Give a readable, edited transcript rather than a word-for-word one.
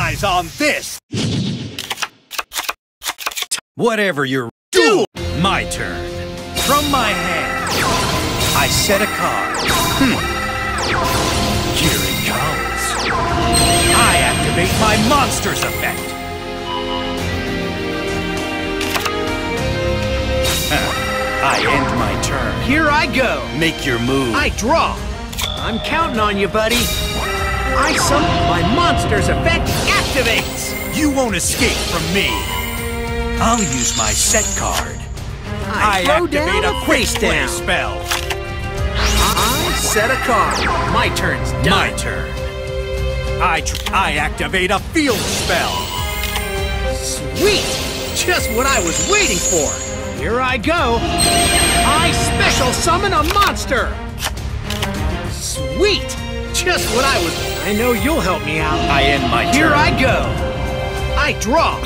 eyes on this! Whatever you're doing! My turn. From my hand, I set a card. Here it comes. I activate my monster's effect. I end my turn. Here I go. Make your move. I draw. I'm counting on you, buddy. I summon my monster's effect activates. You won't escape from me. I'll use my set card. I activate a quick play spell. I set a card. My turn's done. My turn. I activate a field spell. Sweet! Just what I was waiting for. Here I go. I special summon a monster. Sweet! Just what I know you'll help me out. I end my turn. Here I go. I draw.